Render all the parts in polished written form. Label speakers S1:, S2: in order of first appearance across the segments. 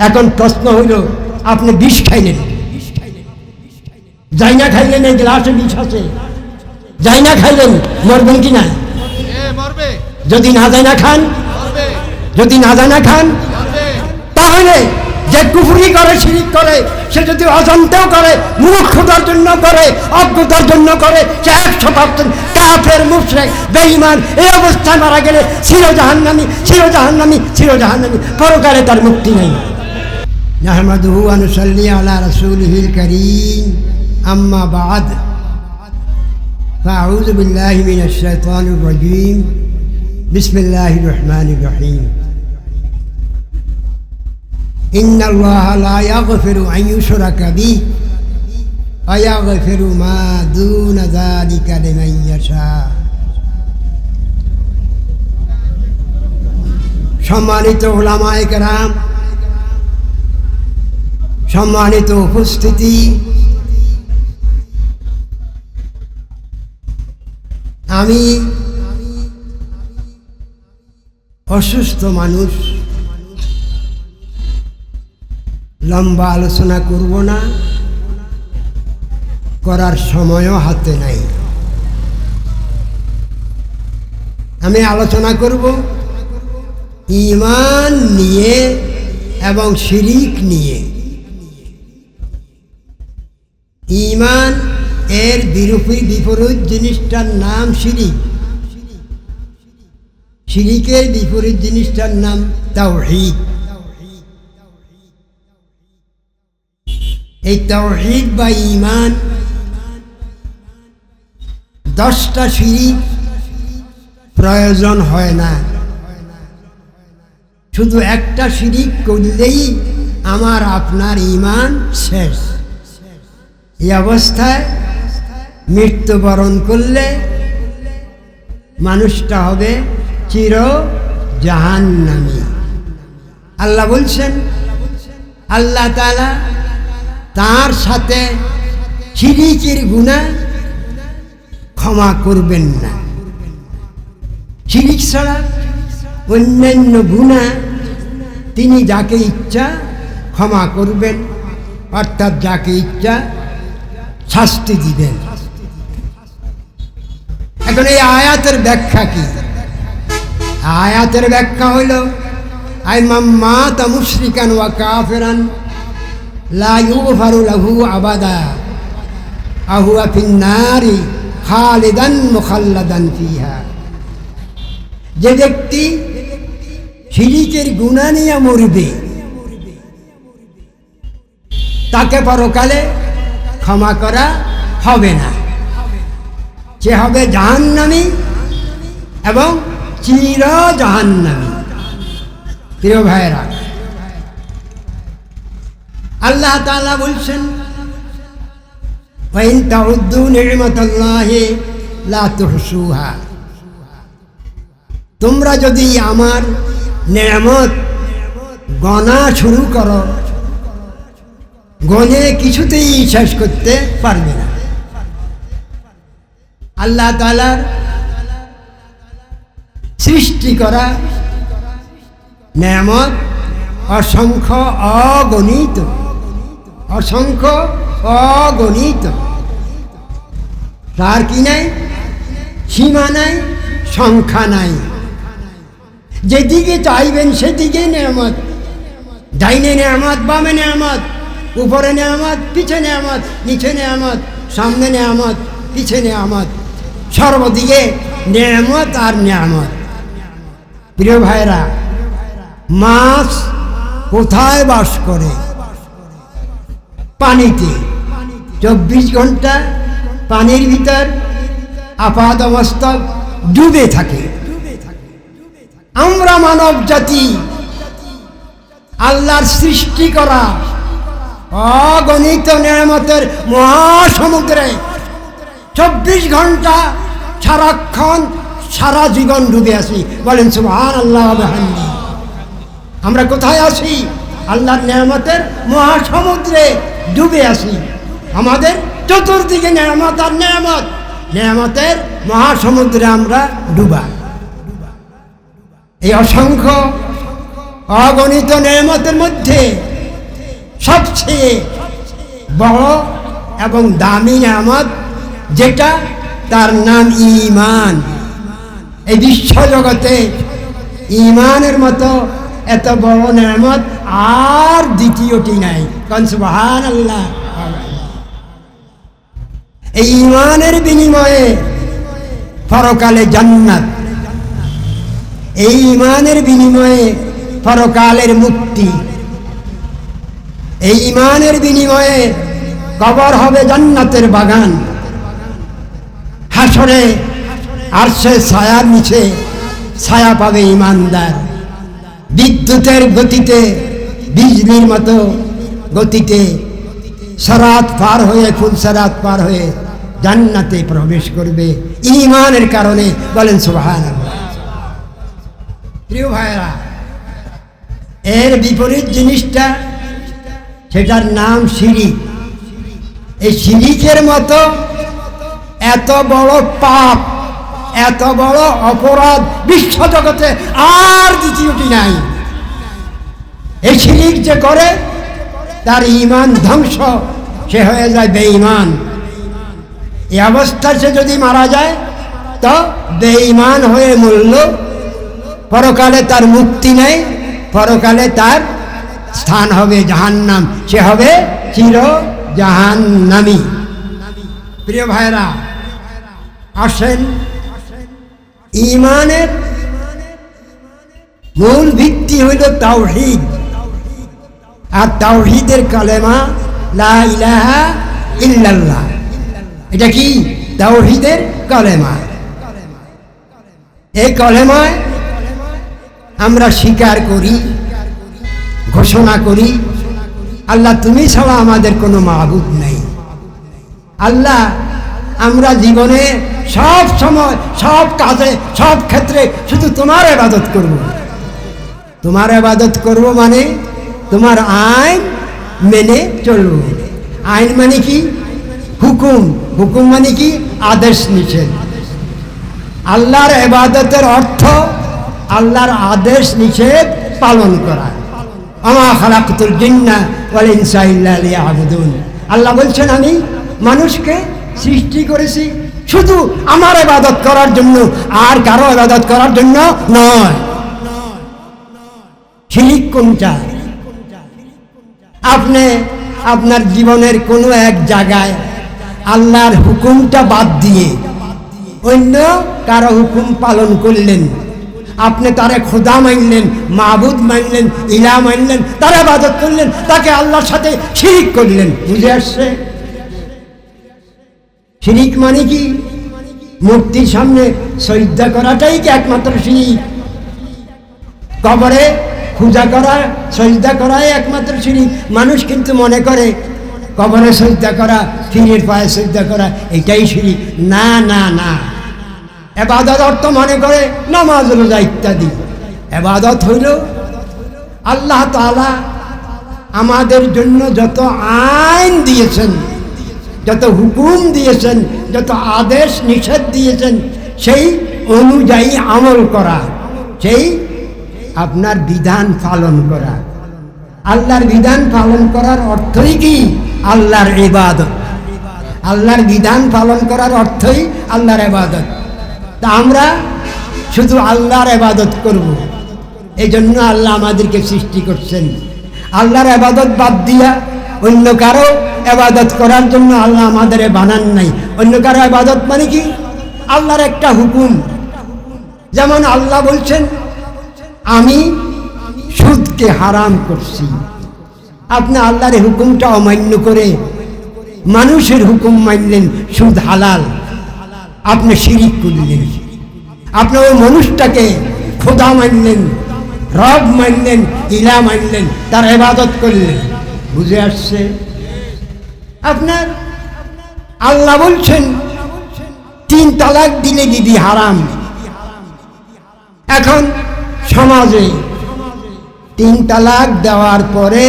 S1: এখন প্রশ্ন হইল, আপনি বিষ খাইলেন, যাই না খাইলেন, এই গ্লাসে বিষ আছে, যাই না খাইলেন, মরবেন কি না? যদি না যাই না খান, যদি না যাই না খান, তাহলে যে কুফরি করে, শিরিক করে, সে যদি অজান্তেও করে, মূর্খতার জন্য করে, অজ্ঞতার জন্য করে, সে 100% কাফের, মুশরিক, বেঈমান। এই অবস্থায় মারা গেলে চির জাহান্নামী, চির জাহান্নামী, চির জাহান্নামী, পরকালে তার মুক্তি নেই। নাহমাদুহু ওয়া নুসাল্লি আলা রাসূলিহিল কারীম, আম্মা বা'দ, ফাআউযু বিল্লাহি মিনাশ শাইতানির রাজীম, বিসমিল্লাহির রহমানির রহিম। ইন্নাল্লাহা লা ইয়াগফিরু আন ইউশরাকা বিহি ওয়া ইয়াগফিরু মা দুনা যালিকা লিমান ইয়াশা। সম্মানিত উলামায়ে কেরাম, সম্মানিত উপস্থিতি, আমি অসুস্থ মানুষ, লম্বা আলোচনা করব না, করার সময়ও হাতে নাই। আমি আলোচনা করব ঈমান নিয়ে এবং শিরিক নিয়ে। ঈমান এর বিপরীত জিনিসটার নাম শিরিক, শিরিকের বিপরীত জিনিসটার নাম তাওহীদ। এই তাওহীদ বা ঈমান 10টা শিরিক প্রয়োজন হয় না, শুধু একটা শিরিক করলেই আমার আপনার ঈমান শেষ। এই অবস্থায় মৃত্যুবরণ করলে মানুষটা হবে চির জাহান্নামী। আল্লাহ বলছেন, আল্লাহ তাআলা তার সাথে শিরিকের গুনাহ ক্ষমা করবেন না। শিরিক ছাড়া অন্যান্য গুনাহ তিনি যাকে ইচ্ছা ক্ষমা করবেন, অর্থাৎ যাকে ইচ্ছা শাস্তি দিবেন। এখন এই আয়াতের ব্যাখ্যা কি? আয়াতের ব্যাখ্যা হইল, আই মান মাতা মুশরিকান ওয়া কাফিরান লা ইউগফারু লাহু আবাদা ওয়া হুয়া ফিন নারি খালিদান মুখাল্লাদান ফিহা। যে ব্যক্তি শিরিকের গুনাহ নিয়ে মরবে, তাকে পরকালে ক্ষমা করা হবে না, সে হবে জাহান্নামী এবং চির জাহান্নামী। প্রিয় ভাইরা, আল্লাহ তাআলা বলছেন, ওয়া ইন তাউদ্দু নি'মাতাল্লাহি লা তুহসুহা। তোমরা যদি আমার নেয়ামত গণা শুরু করো, গণে কিছুতেই শেষ করতে পারবে না। আল্লাহ তাআলার সৃষ্টি করা নেয়ামত অসংখ্য অগণিত, অসংখ্য অগণিত, তার কি নাই? সীমা নাই, সংখ্যা নাই। যেদিকে চাইবেন সেদিকে নেয়ামত, ডাইনে নেয়ামত, বামে নেয়ামত, উপরে নেয়ামত, পিছে নেয়ামত, নিচে নেয়ামত, সামনে নেয়ামত, পিছে নেয়ামত, সর্বদিকে নেয়ামত আর নেয়ামত। প্রিয় ভাইরা, মাছ কোথায় বাস করে? পানিতে। 24 ঘন্টা পানির ভিতর আপাদমস্তক ডুবে থাকে। আমরা মানব জাতি আল্লাহর সৃষ্টি করা অগণিত নেয়ামতের মহাসমুদ্রে 24 ঘন্টা সারাক্ষণ সারা জীবন ডুবে আছি। বলেন সুবহানাল্লাহ ওয়া বিহামদিহি। আমরা কোথায় আছি? আল্লাহর নেয়ামতের মহাসমুদ্রে ডুবে আছি। আমাদের চতুর্দিকে নেয়ামত আর নেয়ামত, নেয়ামতের মহাসমুদ্রে আমরা ডুবা। এই অসংখ্য অগণিত নেয়ামতের মধ্যে সবচেয়ে বড় এবং দামি নেয়ামত যেটা, তার নাম ঈমান। এই বিশ্ব জগতে ঈমানের মতো এত বড় নেয়ামত আর দ্বিতীয়টি নাই। কারণ সুবহানাল্লাহ। এই ঈমানের বিনিময়ে পরকালে জান্নাত, এই ঈমানের বিনিময়ে পরকালের মুক্তি, এই ঈমানের বিনিময়ে কবর হবে জান্নাতের বাগান, হাসরে আরশে ছায়ার নিচে ছায়া পাবে ঈমানদার, বিদ্যুতের গতিতে, বিজলির মতো গতিতে সিরাত পার হয়ে, ফুলসিরাত পার হয়ে জান্নাতে প্রবেশ করবে ঈমানের কারণে। বলেন সুবহানাল্লাহ। প্রিয় ভাইরা, এর বিপরীত জিনিসটা, সেটার নাম শিরিক। এই শিরিকের মতো এত বড় পাপ, এত বড় অপরাধ বিশ্ব জগতে আর দ্বিতীয়টি নাই। এই শিরিক যে করে তার ঈমান ধ্বংস, সে হয়ে যায় বেঈমান। এই অবস্থায় সে যদি মারা যায় তো বেঈমান হয়ে মরল, পরকালে তার মুক্তি নেই, পরকালে তার স্থান হবে জাহান্নাম, সে হবে চির জাহান্নামী। প্রিয় ভাইরা, আসেন, ঈমানের মূল ভিত্তি হইল তাওহীদ, আর তাওহীদের কালেমা লা ইলাহা ইল্লাল্লাহ। এটা কি? তাওহীদের কালেমা। এই কালেমায় আমরা স্বীকার করি, ঘোষণা করি, আল্লাহ তুমি ছাড়া আমাদের কোনো মাবুদ নেই। আল্লাহ, আমরা জীবনে সব সময়, সব কাজে, সব ক্ষেত্রে শুধু তোমার ইবাদত করব। তোমার ইবাদত করব মানে তোমার আইন মেনে চলব। আইন মানে কি? হুকুম। হুকুম মানে কি? আদেশ নিষেধ। আল্লাহর ইবাদতের অর্থ আল্লাহর আদেশ নিষেধ পালন করা। আমা খালাকতুল জিন্না ওয়াল ইনসা ইল্লা লিয়াবুদুন। আল্লাহ বলছেন, আমি মানুষকে সৃষ্টি করেছি শুধু আমার ইবাদত করার জন্য, আর কারো ইবাদত করার জন্য নয়। শিরিক কোনটা? আপনি আপনার জীবনের কোনো এক জায়গায় আল্লাহর হুকুমটা বাদ দিয়ে অন্য কারো হুকুম পালন করলেন, আপনি তারে খোদা মানলেন, মাবুদ মানলেন, ইলাহ মানলেন, তার ইবাদত করলেন, তাকে আল্লাহর সাথে শিরিক করলেন। বুঝে আসছে? শিরিক মানে কি? মূর্তির সামনে সজদা করাটাই কি একমাত্র শিরিক? কবরে পূজা করা, সজদা করাই একমাত্র শিরিক? মানুষ কিন্তু মনে করে কবরে সজদা করা, পীরের পায়ে সজদা করা এটাই শিরিক। না না না, ইবাদত অর্থ মনে করে নামাজ, রোজা ইত্যাদি। ইবাদত হইল আল্লাহ তাআলা আমাদের জন্য যত আইন দিয়েছেন, যত হুকুম দিয়েছেন, যত আদেশ নিষেধ দিয়েছেন, সেই অনুযায়ী আমল করা, সেই আপনার বিধান পালন করা। আল্লাহর বিধান পালন করার অর্থই কি? আল্লাহর ইবাদত। আল্লাহর বিধান পালন করার অর্থই আল্লাহর ইবাদত। তা আমরা শুধু আল্লাহর ইবাদত করব, এই জন্য আল্লাহ আমাদেরকে সৃষ্টি করছেন। আল্লাহর ইবাদত বাদ দিয়া অন্য কারো ইবাদত করার জন্য আল্লাহ আমাদের বানান নাই। অন্য কারো ইবাদত মানে কি? আল্লাহর একটা হুকুম। যেমন আল্লাহ বলছেন, আমি সুদকে হারাম করছি। আপনি আল্লাহর হুকুমটা অমান্য করে মানুষের হুকুম মানলেন, সুদ হালাল, আপনি শিরিক করলেন। আপনি ওই মানুষটাকে খোদা মানলেন, রব মানলেন, ইলাহ মানলেন, তার ইবাদত করলেন। বুঝে আসছে? আপনার আল্লাহ বলছেন 3 তালাক দিলে বিবি হারাম। এখন সমাজে 3 তালাক দেওয়ার পরে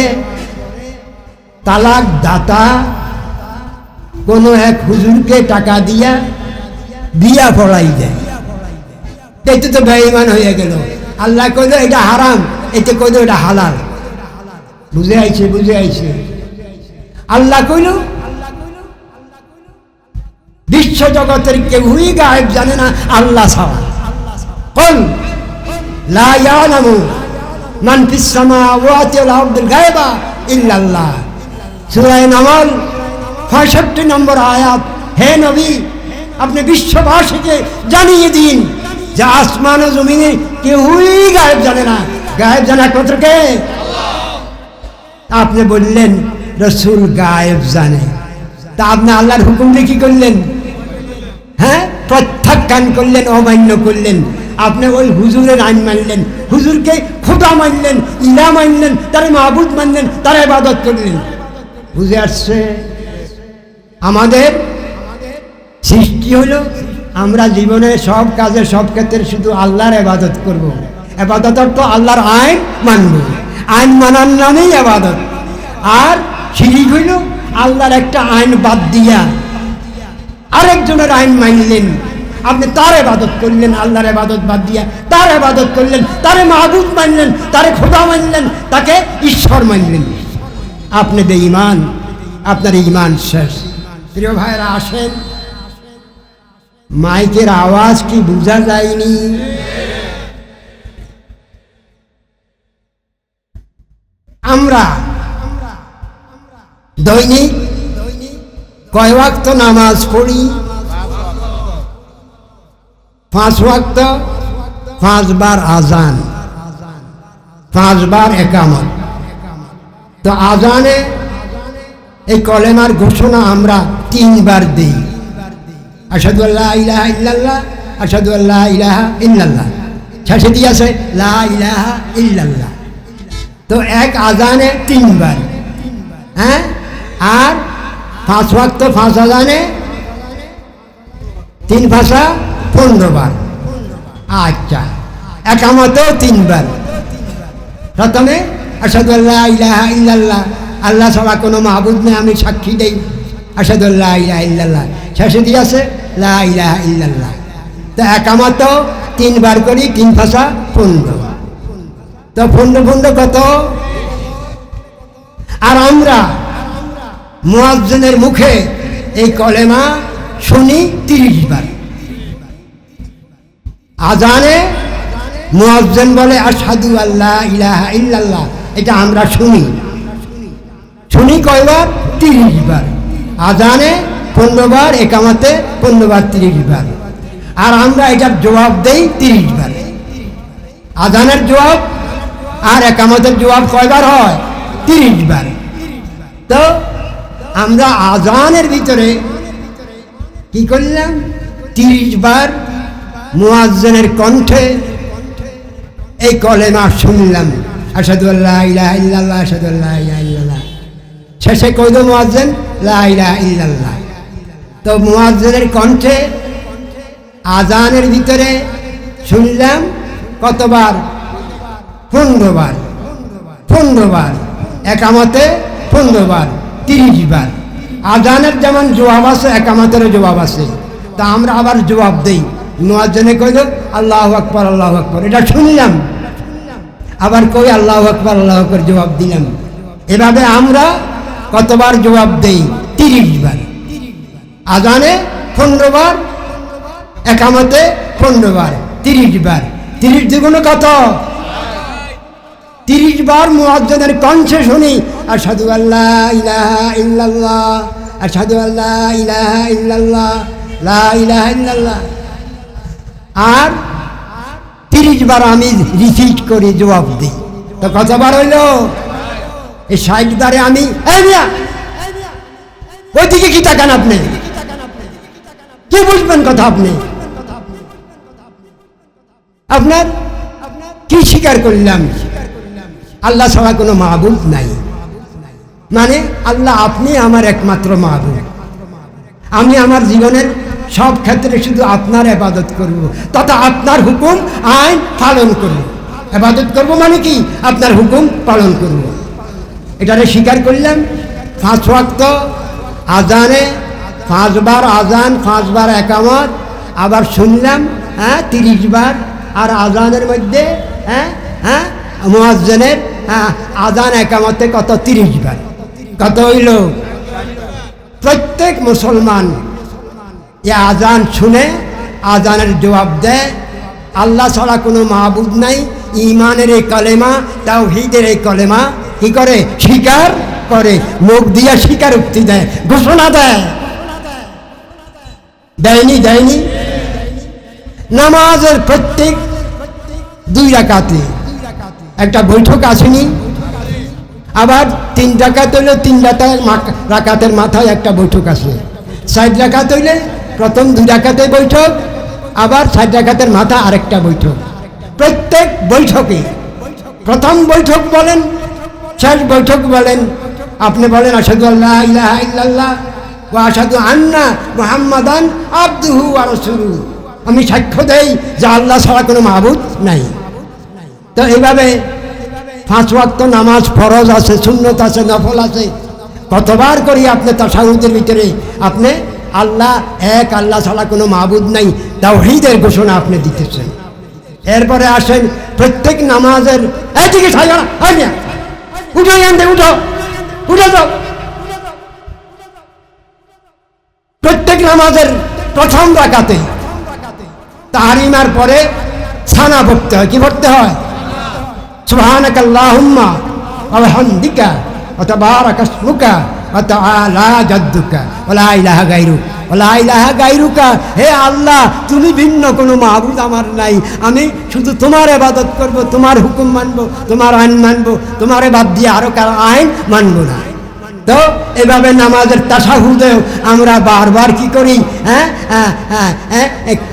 S1: তালাক দাতা কোনো এক হুজুরকে টাকা দিয়া বিয়া পড়াই দেয়। এতে তো বেঈমান হয়ে গেল। আল্লাহ কইল এটা হারাম, এতে কইল এটা হালাল। বুঝে আইছে আল্লাহ কইল বিশ্ব জগতের কেউই গায়েব জানে না আল্লাহ ছাড়া। কুল লা ইয়ালামু মান ফিস সামাওয়াতি ওয়াল আরদিল গায়বা ইল্লাল্লাহ। সূরা নামল ৬৫ নম্বর আয়াত। হে নবী, আপনি বিশ্ববাসীকে জানিয়ে দিন যে আসমান ও জমিনে কেউই গায়েব জানে না। গায়েব জানা একমাত্র কে? আপনি বললেন রসুল গায়েব জানে, তা আপনি আল্লাহর হুকুম দিয়ে কি করলেন? হ্যাঁ, প্রত্যাখ্যান করলেন, অমান্য করলেন। আপনি ওই হুজুরের আইন মানলেন, হুজুরকে খোদা মানলেন, ইলা মানলেন, তারে মাহবুদ মানলেন, তারা ইবাদত করলেন। বুঝে আসছে? আমাদের সৃষ্টি হলো আমরা জীবনে সব কাজে সব ক্ষেত্রে শুধু আল্লাহর ইবাদত করব। ইবাদত অর্থ আল্লাহর আইন মানব, আইন মানার নামেই ইবাদত। আর শিরক হইল আল্লাহর একটা আইন বাদ দিয়া আরেকজনের আইন মানলেন, আপনি তার ইবাদত করলেন, আল্লাহর ইবাদত বাদ দিয়া তার ইবাদত করলেন, তারে মাহবুব মানলেন, তারে খোদা মানলেন, তাকে ঈশ্বর মানলেন। আপনি বেঈমান, আপনার ঈমান শেষ। প্রিয় ভাইরা আসেন, মাইকের আওয়াজ কি বোঝা যায়নি? আমরা দৈনিক কয় ওয়াক্ত নামাজ পড়ি? 5 ওয়াক্ত, 5 বার আজান, 5 বার একামত। তো আজানে এই কলেমার ঘোষণা আমরা 3 বার দিই, আশহাদু আল্লা ইলাহা ইল্লাল্লাহ, আশহাদু আল্লা ইলাহা ইল্লাল্লাহ। শেষে দিয়ে আছে লা ইলাহা ইল্লাল্লাহ। তো এক আজানে 3 বার, হ্যাঁ। আর 5 ওয়াক্ত 5 আজানে 3 ভাষা 15 বার। আচ্ছা, একামতেও 3 বার। প্রথমে আশহাদু আল্লা ইলাহা ইল্লাল্লাহ, আল্লাহ ছাড়া কোনো মাহবুদ নেই, আমি সাক্ষী দেই, আশহাদু আল্লা ইলাহা ইল্লাল্লাহ। শেষে দিয়ে আছে লা ইলাহা ইল্লাল্লাহ। তো একামতেও 3 বার করি, 3 ভাষা 15। তো 15 কত? আর আমরা মুয়াজ্জিনের মুখে এই কলেমা শুনি 30 বার। আজানে মুয়াজ্জিন বলে আশহাদু আল্লা ইলাহা ইল্লাল্লাহ, এটা আমরা শুনি কয়বার? 30 বার। আজানে 15 বার, একামতে 15 বার, 30 বার। আর আমরা এটার জবাব দেই 30 বার। আজানের জবাব আর একামতের জবাব কয়বার হয়? 30 বার। তো আমরা আজানের ভিতরে কি করলাম? 30 বার মুয়াজ্জিনের কণ্ঠে এই কলেমা শুনলাম, আশহাদু আল্লা ইলাহা ইল্লাল্লাহ, আশহাদু আল্লা ইলাহা ইল্লাল্লাহ। শেষে কইল মুয়াজ্জিন লা ইলাহা ইল্লাল্লাহ। তো মুয়াজ্জিনের কণ্ঠে আজানের ভিতরে শুনলাম কতবার? 15 বার। 15 বার। একামতে 15 বার, 30 বার। আজানের যেমন জবাব আছে, একামতেরও জবাব আছে। তা আমরা আবার জবাব দেই। মুয়াজ্জিনে কইল আল্লাহু আকবার, আল্লাহু আকবার, এটা শুনলাম, আবার কই আল্লাহু আকবার, আল্লাহু আকবার, জবাব দিলাম। এভাবে আমরা কতবার জবাব দেই? 30 বার। আজানে 15 বার, একামতে 15 বার, 30 বার। 30 দ্বিগুণ কত? 30 বার মুয়াজ্জিনের কণ্ঠে শুনি আশহাদু আল্লা ইলাহা ইল্লাল্লাহ, আশহাদু আল্লা ইলাহা ইল্লাল্লাহ, লা ইলাহা ইল্লাল্লাহ। আর 30 বার আমি রিপিট করি, জবাব দিই। তো কতবার হইল? এই 60 বারে আমি ওইদিকে কি তাকান? আপনি কি বুঝবেন কথা? আপনার কি স্বীকার করলাম? আল্লাহ ছাড়া কোনো মাহবুব নাই, মানে আল্লাহ আপনি আমার একমাত্র মাহবুব। আমি আমার জীবনের সব ক্ষেত্রে শুধু আপনার ইবাদত করব, তথা আপনার হুকুম আইন পালন করব। ইবাদত করব মানে কি? আপনার হুকুম পালন করব। এটারে স্বীকার করলাম। 5 ওয়াক্ত আজানে 5 বার আজান, 5 বার একামত, আবার শুনলাম 30 বার। আর আজানের মধ্যে মুয়াজ্জিনের আযান একামতে কত 30 বার, কত হইল? প্রত্যেক মুসলমান এই আযান শুনে আযানের জবাব দেয়, আল্লাহ ছাড়া কোনো মাবুদ নাই, ঈমানের এই কলেমা, তাওহীদের এই কলেমা কি করে? স্বীকার করে, মুখ দিয়ে স্বীকারোক্তি দেয়, ঘোষণা দেয়। দেয়নি? নামাজের প্রত্যেক 2 রাকাতে একটা বৈঠক আসেনি, আবার 3 রাকাত হইলে 3 রাকাতের মাথায় একটা বৈঠক আসে। 4 রাকাত হইলে প্রথম 2 রাকাতে বৈঠক, আবার 4 রাকাতের মাথা আরেকটা বৈঠক। প্রত্যেক বৈঠকে প্রথম বৈঠক বলেন, শেষ বৈঠক বলেন, আপনি বলেন আশহাদু আল্লা ইলাহা ইল্লাল্লাহ ওয়া আশহাদু আন্না মুহাম্মাদান আবদুহু ওয়া রাসূলুহু, আমি সাক্ষ্য দেই যে আল্লাহ ছাড়া কোনো মাবুদ নাই। তো এইভাবে 5 ওয়াক্ত নামাজ ফরজ আছে, সুন্নত আছে, নফল আছে, কতবার করি আপনি তাশাহুদের ভিতরে আপনি আল্লাহ এক, আল্লাহ ছাড়া কোনো মাবুদ নাই, তাওহীদের ঘোষণা আপনি দিতেছেন। এরপরে আসেন প্রত্যেক নামাজের এদিকে উঠো যাও, প্রত্যেক নামাজের প্রথম রাকাতে তাহরিমার পরে সানা পড়তে হয়। কি পড়তে হয়? সুবহানাকাল্লাহুম্মা ওয়া বিহামদিকা ওয়া তাবারাকা ইসমুকা ওয়া তাআলা জাদ্দুকা ওয়া লা ইলাহা গায়রুক ওয়া লা ইলাহা গায়রুকা, হে আল্লাহ তুমি ভিন্ন কোনো মাবুদ আমার নাই, আমি শুধু তোমার ইবাদত করব, তোমার হুকুম মানব, তোমার আইন মানব, তোমার বাদ দিয়ে আরো কারো আইন মানব না। তো এভাবে নামাজের তাশাহুদেও আমরা বারবার কি করি?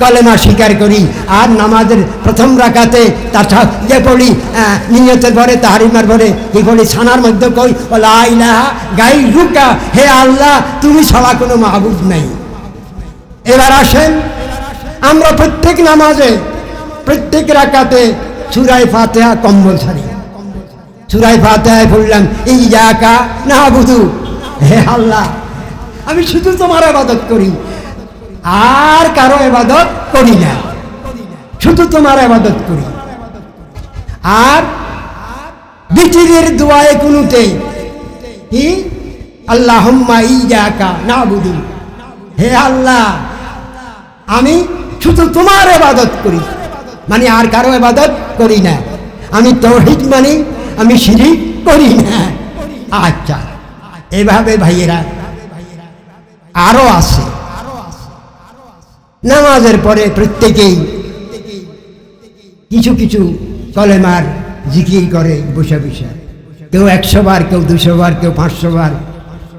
S1: কলেমা স্বীকার করি। আর নামাজের প্রথম রাকাতে পড়ি, নিয়তের পরে তাহরিমার পরে কি পড়ি? ছানার মধ্যে কই লা ইলাহা গায়রুকা, হে আল্লাহ তুমি ছাড়া কোনো মাবুদ নাই। এবার আসেন আমরা প্রত্যেক নামাজে প্রত্যেক রাকাতে সূরা ফাতিহা কম্পালসরি। সূরা ফাতিহায় পড়লাম ইয়্যাকা না'বুদু, হে আল্লাহ আমি শুধু তোমার ইবাদত করি, আর কারো ইবাদত করি না, শুধু তোমার ইবাদত করি। আর বিতিরের দোয়ায়ে কুনুতে কি? আল্লাহুম্মা ইয়্যাকা না'বুদু, হে আল্লাহ আমি শুধু তোমার ইবাদত করি, মানে আর কারো ইবাদত করি না, আমি তাওহীদ মানি, আমি শিরিক করি না। আচ্ছা, এভাবে ভাইয়েরা আরো আছে। নামাজের পরে প্রত্যেকেই কিছু কিছু কলেমার জিকির করে বসে বসে, কেউ 100 বার, কেউ 200 বার, কেউ 500 বার,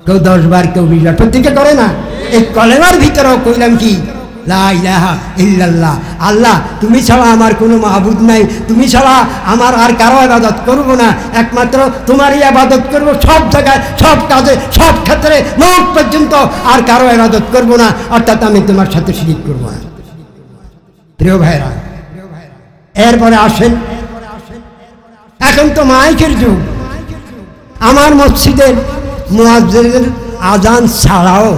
S1: কেউ 10 বার, কেউ 20 বার, প্রত্যেকে করে না? এই কলেমার ভিতরেও কইলাম কি? লা ইলাহা ইল্লাল্লাহ, আল্লাহ তুমি ছাড়া আমার কোনো মাবুদ নাই, তুমি ছাড়া আমার আর কারো ইবাদত করব না, একমাত্র তোমারই ইবাদত করব, সব জায়গায়, সব কাজে, সব ক্ষেত্রে, মুখ পর্যন্ত আর কারো ইবাদত করব না, অর্থাৎ আমি তোমার সাথে শিরিক করব না। প্রিয় ভাইরা, এরপরে আসেন, এখন তো মাইকের যুগ। আমার মসজিদের মুয়াজ্জিনের আজান ছাড়াও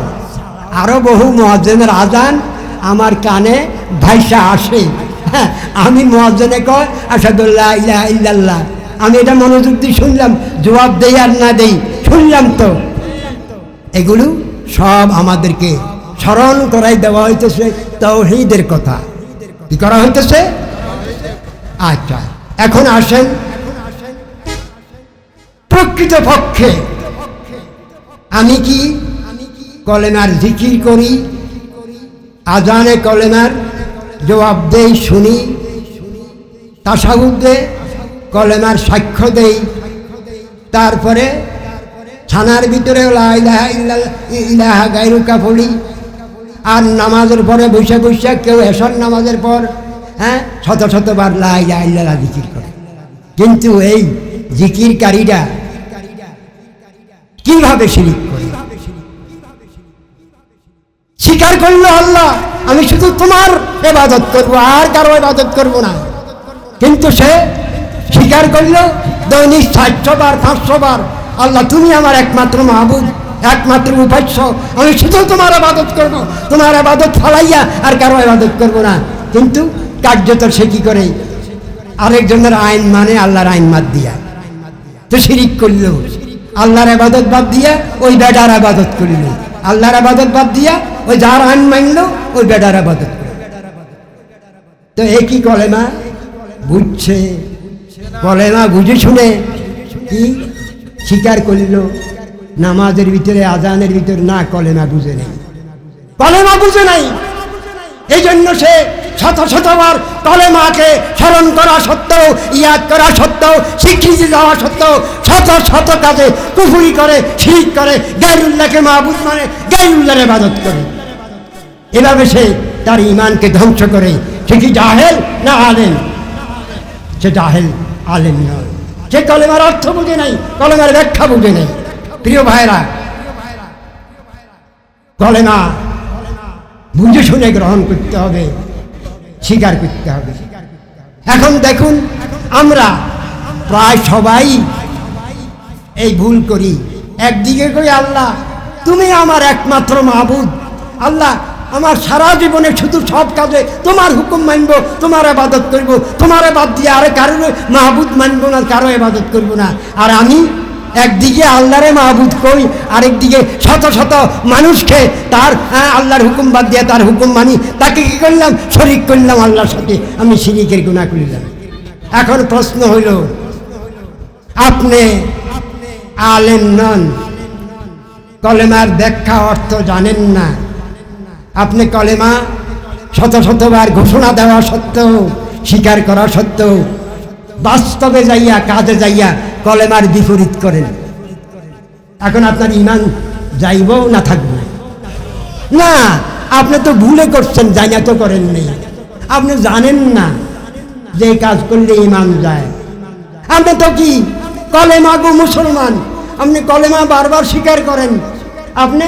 S1: আরো বহু মুয়াজ্জিনের আজান আমার কানে ভাইসা আসে। আমি মুয়াজ্জিনে কয় আশহাদু আল্লা ইলাহা ইল্লাল্লাহ, আমি এটা মনোযোগ দিয়ে শুনলাম, জবাব দেই আর না দেই, শুনলাম তো। এগুলো সব আমাদেরকে স্মরণ করাই দেওয়া হইতেছে তাওহীদের কথা। কি করা হইতেছে? আচ্ছা, এখন আসেন প্রকৃতপক্ষে আমি কি কলেমার জিকির করি, আজানে কলেমার জবাব দেই, শুনি, তাশাহুদে কলেমার সাক্ষ্য দেই, তারপরে ছানার ভিতরে লা ইলাহা গায়রুকা পড়ি, আর নামাজের পরে বৈশা বৈশা কেউ এশার নামাজের পর শত শতবার লা ইলাহা ইল্লাল্লাহ জিকির করে। কিন্তু এই জিকিরকারীরা কিভাবে শিরিক করে? স্বীকার করলো আল্লাহ আমি শুধু তোমার ইবাদত করব, আর কারো ইবাদত করব না, কিন্তু সে স্বীকার করলো দৈনিক 400 বার 500 বার আল্লাহ তুমি আমার একমাত্র মাবুদ, একমাত্র উপাস্য, আমি শুধু তোমার ইবাদত করব, তোমার ইবাদত ফালাইয়া আর কারো ইবাদত করব না। কিন্তু কার্যত সে কি করে? আরেকজনের আইন মানে আল্লাহর আইন বাদ দিয়া, তো শিরিক করলো। আল্লাহর ইবাদত বাদ দিয়া ওই বেটার ইবাদত করলো, আল্লাহর ইবাদত বাদ দিয়া ওই যার আইন মানলো ওই বেটার ইবাদত করলো। তো একই কলেমা বুঝছে, কলেমা বুঝে শুনে কি স্বীকার করলো, নামাজের ভিতরে আজানের ভিতরে না, কলেমা বুঝে নেই, কলেমা বুঝে নাই। এই জন্য সে শত শতবার কলেমাকে স্মরণ করা সত্ত্বেও, ইয়াদ করা সত্ত্বেও, স্বীকৃতি দেওয়া সত্ত্বেও শত শত কাজে কুফরি করে, শিরক করে, গায়রুল্লাহকে মাবুদ মানে, গায়রুল্লাহর ইবাদত করে। এভাবে সে তার ঈমানকে ধ্বংস করে। সে কি জাহেল না আলেম? সে জাহেল, আলেম নয়। সে কলেমার অর্থ বুঝে নাই, কলেমার ব্যাখ্যা বুঝে নেই। প্রিয় ভাইরা, কলেমা বুঝে শুনে গ্রহণ করতে হবে, স্বীকার করতে হবে। এখন দেখুন, আমরা প্রায় সবাই এই ভুল করি। একদিকে কই আল্লাহ তুমি আমার একমাত্র মাবুদ, আল্লাহ আমার সারা জীবনে শুধু সব কাজে তোমার হুকুম মানবো, তোমার ইবাদত করবো, তোমার বাদ দিয়ে আরে কারোর মাহবুদ মানবো না, কারো ইবাদত করবো না। আর আমি একদিকে আল্লাহরে মাহবুদ করি, আরেকদিকে শত শত মানুষকে তার আল্লাহর হুকুম বাদ দিয়ে তার হুকুম মানি, তাকে কি করলাম? শরীক করলাম আল্লাহর সাথে, আমি শিরিকের গুনাহ করলাম। এখন প্রশ্ন হইল, আপনি আলেম নন, কলেমার ব্যাখ্যা অর্থ জানেন না, আপনি কলেমা শত শতবার ঘোষণা দেওয়া সত্ত্বেও, স্বীকার করা সত্ত্বেও বাস্তবে যাইয়া, কাজে যাইয়া কলেমার বিপরীত করেন। এখন আপনার ঈমান যাইব না থাকবো? না, আপনি তো ভুলে করছেন, জানা তো করেন নেই। আপনি জানেন না যে কাজ করলে ঈমান যায়। আপনি তো কি কলেমা গো মুসলমান, আপনি কলেমা বারবার স্বীকার করেন, আপনি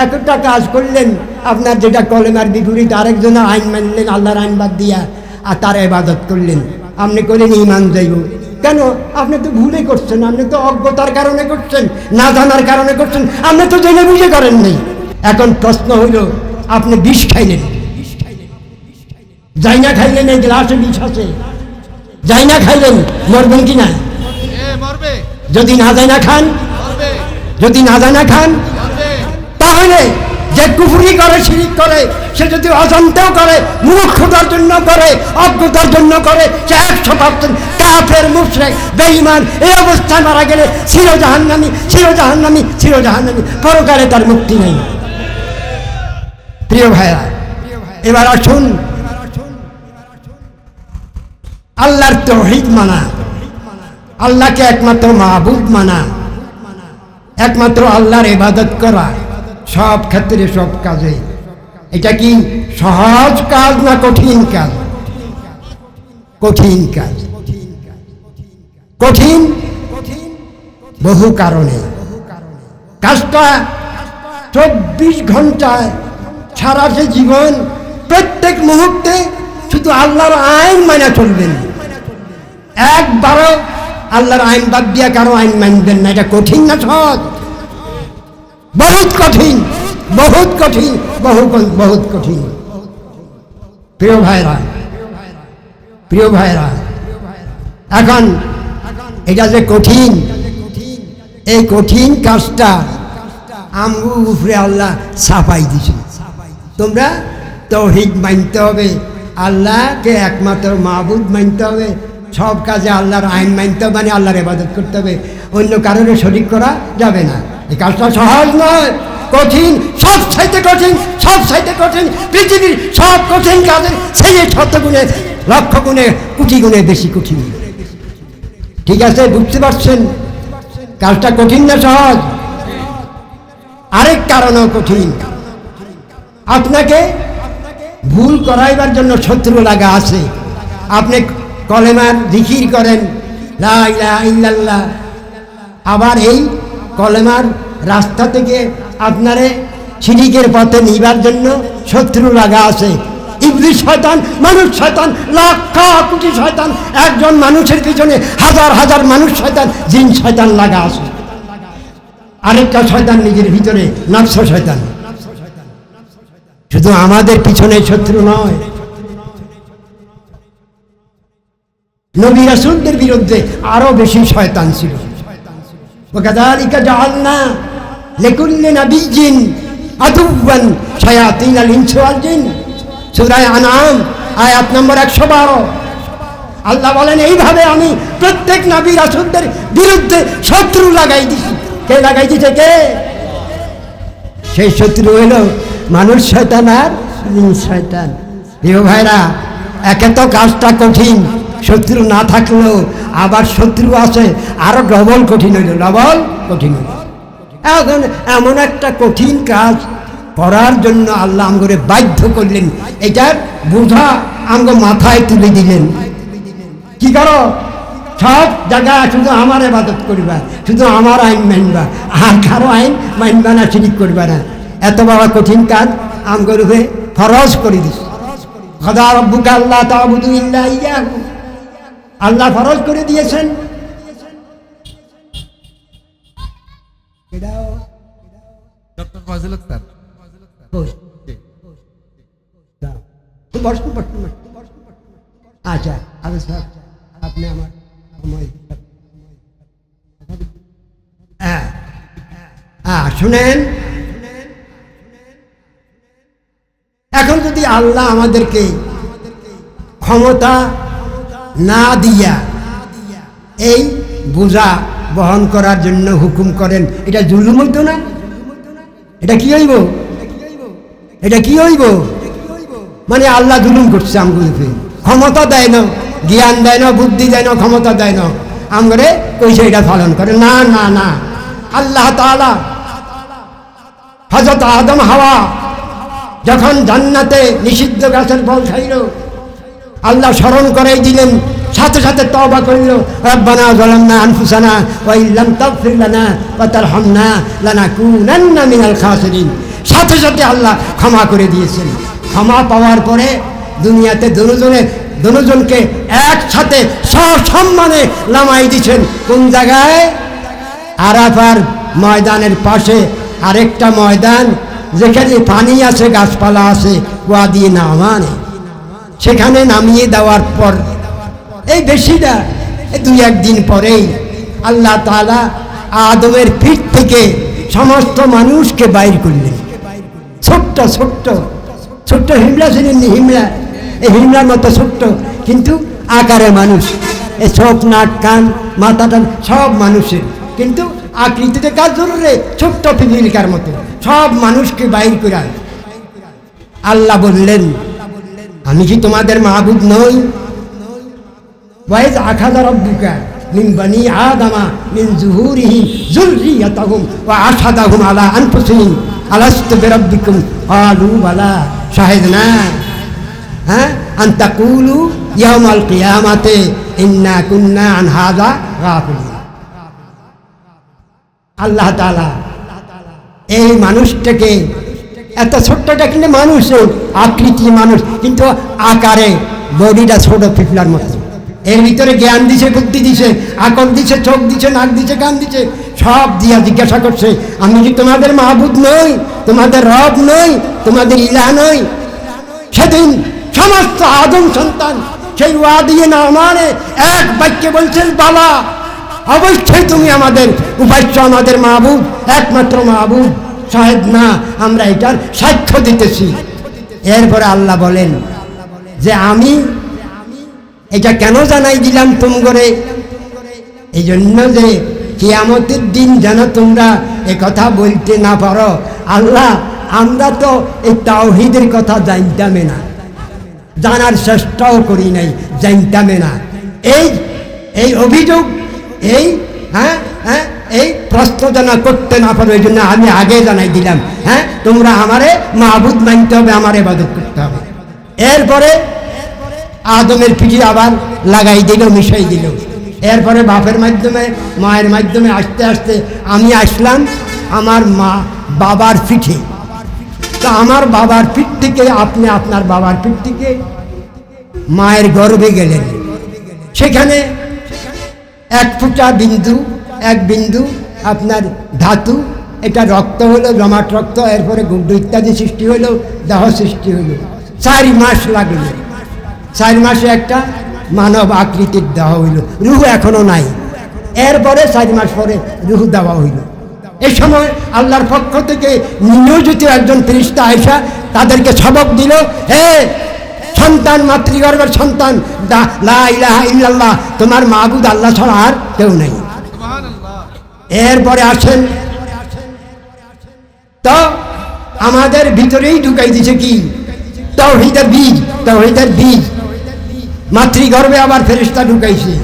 S1: একটা কাজ করলেন, আপনার যেটা কলেমার বিপরীত, আরেকজনের আইন মানলেন, আল্লাহর আইন বাদ দিয়া, আর তার ইবাদত করলেন, আপনি করলেন ঈমান যাইব। কেন? আপনি তো ভুলে করছেন, আপনি তো অজ্ঞতার কারণে করছেন, না জানার কারণে করছেন, আপনি তো জেনে বুঝে করেন নেই। এখন প্রশ্ন হইল, আপনি বিষ খাইলেন, যাই না খাইলেন, এই গ্লাসে বিষ আছে, যাই না খাইলেন, মরবেন কি না? যদি না যাই না খান, যদি না জানা খান, তাহলে যে কুফরি করে, শিরিক করে, সে যদি অজান্তেও করে, মূর্খতার জন্য করে, অজ্ঞতার জন্য করে, সে 100% কাফের, মুশরিক, বেঈমান। এই অবস্থায় মারা গেলে চির জাহান্নামী, চির জাহান্নামী, চির জাহান্নামী, পরকালে তার মুক্তি নেই। প্রিয় ভাইরা, এবার আসুন আল্লাহর তাওহীদ মানা, আল্লাহকে একমাত্র মাবুদ মানা, একমাত্র আল্লাহর ইবাদত করা, সব ক্ষেত্রে, সব কাজে। এটা কি সহজ কাজ না কঠিন কাজ? কঠিন কাজ। কঠিন বহু কারণে। কাজটা 24 ঘন্টায় সারা যে জীবন, প্রত্যেক মুহূর্তে শুধু আল্লাহর আইন মানা চলবেন, একবারও আল্লাহর আইন বাদ দিয়া কারো আইন মানবেন না। এটা কঠিন না সহজ? বহুত কঠিন, বহুত কঠিন, বহুত কঠিন। প্রিয় ভাইরা, প্রিয় ভাইরা, এখন এটা যে কঠিন, এই কঠিন কাজটা আমগো উপরে আল্লাহ চাপাই দিছে। তোমরা তাওহীদ মানতে হবে, আল্লাহকে একমাত্র মাবুদ মানতে হবে, সব কাজে আল্লাহর আইন মানতে হবে, মানে আল্লাহর ইবাদত করতে হবে, অন্য কারণে শরীক করা যাবে না। এই কাজটা সহজ নয়, কঠিন, সব চাইতে কঠিন, সব চাইতে কঠিন। পৃথিবীর সব কঠিন কাজের সেই 100 গুণে, 1,00,000 গুণে, কোটি গুণে বেশি কঠিন। ঠিক আছে, বুঝতে পারছেন কাজটা কঠিন না সহজ? আরেক কারণেও কঠিন, আপনাকে ভুল করাইবার জন্য শত্রু লাগা আছে। আপনি কলেমার জিকির করেন, লা ইলাহা ইল্লাল্লাহ, আবার এই কলেমার রাস্তা থেকে আপনারে শিরিকের পথে নিবার জন্য শত্রু লাগা আছে। ইবলিস শয়তান, মানুষ শয়তান, লাখ কোটি শয়তান, একজন মানুষের পিছনে হাজার হাজার মানুষ শয়তান, জিন শয়তান লাগা আছে। আরেকটা শয়তান নিজের ভিতরে, নফস শয়তান। শুধু আমাদের পিছনে শত্রু নয়, নবী রাসূলদের বিরুদ্ধে আরো বেশি শয়তান ছিল। ওয়াকাযালিকা জাআলনা লিকুল্লি নাবিয়্যিন আদুওয়ান শায়াতিনাল ইনসি ওয়াল জিন। সূরা আনআম আয়াত নম্বর 112। আল্লাহ বলেন এইভাবে আমি প্রত্যেক নবী রাসূলদের বিরুদ্ধে শত্রু লাগাই দিছি। কে লাগাই দিছে? কে? সেই শত্রু হলো মানুষ শয়তান আর জিন শয়তান। প্রিয় ভাইরা, একে তো কাজটা কঠিন, শত্রু না থাকলেও আবার শত্রু আছে আরো ডবল কঠিন হইল, ডবল কঠিন হইল। এখন এমন একটা কঠিন কাজ করার জন্য আল্লাহ আমগরে বাধ্য করলেন, এটার বোঝা আমগো মাথায় তুলে দিলেন। কি করো? সব জায়গায় শুধু আমার ইবাদত করবা, শুধু আমার আইন মানবা, আর কারো আইন মানবা না, শিরিক করবা না। এত বড় কঠিন কাজ আমগর উপরে ফরজ করে দিস। খোদা রব্বুকা আল্লাহ তা'বুদু ইল্লা ইয়াহু, আল্লাহ ফরজ করে দিয়েছেন।
S2: ডক্টর ফাজিল আক্তার
S1: আচ্ছা, আরে স্যার আপনি আমার সময় শুনেন। এখন যদি আল্লাহ আমাদেরকে ক্ষমতা না দিয়া এই বোঝা বহন করার জন্য হুকুম করেন, এটা জুলুম হইতো না? এটা কি হইব? এটা কি হইব? মানে আল্লাহ জুলুম করছে আমগুলোকে, ক্ষমতা দেয় না, জ্ঞান দেয় না, বুদ্ধি দেয় না, ক্ষমতা দেয় না, আমগরে কইছে এটা পালন করে। না না না, আল্লাহ তাআলা হযরত আদম হাওয়া যখন জান্নাতে নিষিদ্ধ গাছের ফল খাইল, আল্লাহ স্মরণ করাই দিলেন, সাথে সাথে তওবা করল, রব্বানা যালামনা আনফুসানা ওয়া ইল্লাম তাগফির লানা ওয়া তারহামনা লানাকুনান্না মিনাল খাসিরিন। সাথে সাথে আল্লাহ ক্ষমা করে দিয়েছেন। ক্ষমা পাওয়ার পরে দুনিয়াতে দুজনকে একসাথে সসম্মানে নামাই দিয়েছেন। কোন জায়গায়? আরাফার ময়দানের পাশে আরেকটা ময়দান, যেখানে পানি আছে, গাছপালা আছে, ওয়াদি নামানে, সেখানে নামিয়ে দেওয়ার পর এই বেশি না, দুই একদিন পরেই আল্লাহ তাআলা আদমের পিঠ থেকে সমস্ত মানুষকে বাইর করলেন। ছোট্ট ছোট্ট ছোট্ট হিমলা ছিলেন, হিমলা, এই হিমলার মতো ছোট্ট, কিন্তু আকারে মানুষ, এই চোখ নাক কান মাথাটা সব মানুষের, কিন্তু আকৃতিতে কাজ ধরে ছোট্ট পিপিলিকার মতো সব মানুষকে বাইর করে আল্লাহ বললেন, আমি কি তোমাদের মাহবুব নই? ওয়াইজ আখাযা রাব্বুকা মিন বানি আদামা মিন যুহুরিহি যুররিয়াতাহুম ওয়া আশহাদাহুম আলা আনফুসিহিম আলাস্তু বিরাব্বিকুম ক্বালু বালা শাহিদনা আন তাকুলু ইয়াওমাল কিয়ামাতি ইন্না কুন্না আন হাযা গাফিলিন। আল্লাহ তাআলা এই মানুষটাকে, এত ছোট্টটা কিন্তু মানুষের আকৃতি মানুষ, কিন্তু আকারে বডিটা ছোট পিপলার মতো। এর ভিতরে জ্ঞান দিছে, বুদ্ধি দিছে, আকল দিছে, চোখ দিছে, নাক দিছে, কান দিছে, সব দিয়া জিজ্ঞাসা করছে, আমি কি তোমাদের মাহবুব নই? তোমাদের রব নই? তোমাদের ইলাহ নই? সেদিন সমস্ত আদম সন্তান সেই ওয়াদি নামানে এক বাক্যে বলছেন, বাবা, অবশ্যই তুমি আমাদের উপাস্য, আমাদের মাহবুব, একমাত্র মাহবুব, শাহেদ না, আমরা এটার সাক্ষ্য দিতেছি। এরপরে আল্লাহ বলেন যে আমি এটা কেন জানাই দিলাম তোমগরে? এই জন্য যে কিয়ামতের দিন যেন তোমরা এ কথা বলতে না পারো। আল্লাহ, আমরা তো এই তাওহীদের কথা জানতামে না, জানার চেষ্টাও করি নাই, জানতামে না। এই অভিযোগ, এই প্রশ্ন যেন করতে না পারো, এই জন্য আমি আগে জানাই দিলাম, তোমরা আমারে মাহবুদ মানতে হবে, আমার ইবাদত করতে হবে। এরপরে আদমের পিঠে আবার লাগাই দিল, মিশাই দিল। এরপরে বাপের মাধ্যমে, মায়ের মাধ্যমে আস্তে আস্তে আমি আসলাম আমার বাবার পিঠে। তা আমার বাবার পিঠ থেকে আপনি আপনার বাবার পিঠ থেকে মায়ের গর্ভে গেলেন। সেখানে এক ফোঁটা বিন্দু, এক বিন্দু আপনার ধাতু, এটা রক্ত হলো, জমাট রক্ত, এরপরে গুড্ডু ইত্যাদি সৃষ্টি হলো, দেহ সৃষ্টি হলো। 4 মাস লাগলো। 4 মাসে একটা মানব আকৃতির দেওয়া হইল, রুহ এখনো নাই। এরপরে 4 মাস পরে রুহ দেওয়া হইল। এই সময় আল্লাহর পক্ষ থেকে নিয়োজিত একজন ফেরেশতা আয়েশা তাদেরকে সবক দিল, হে সন্তান, মাতৃগর্ভের সন্তান, লা ইলাহা ইল্লাল্লাহ, তোমার মাবুদ আল্লাহ ছাড়া আর কেউ নেই। এরপরে আসেন তো আমাদের ভিতরেই ঢুকাই দিছে কি তাওহীদের বীজ, তাওহীদের বীজ। মাতৃগর্ভে আবার ফেরেশতা ঢুকাইছে।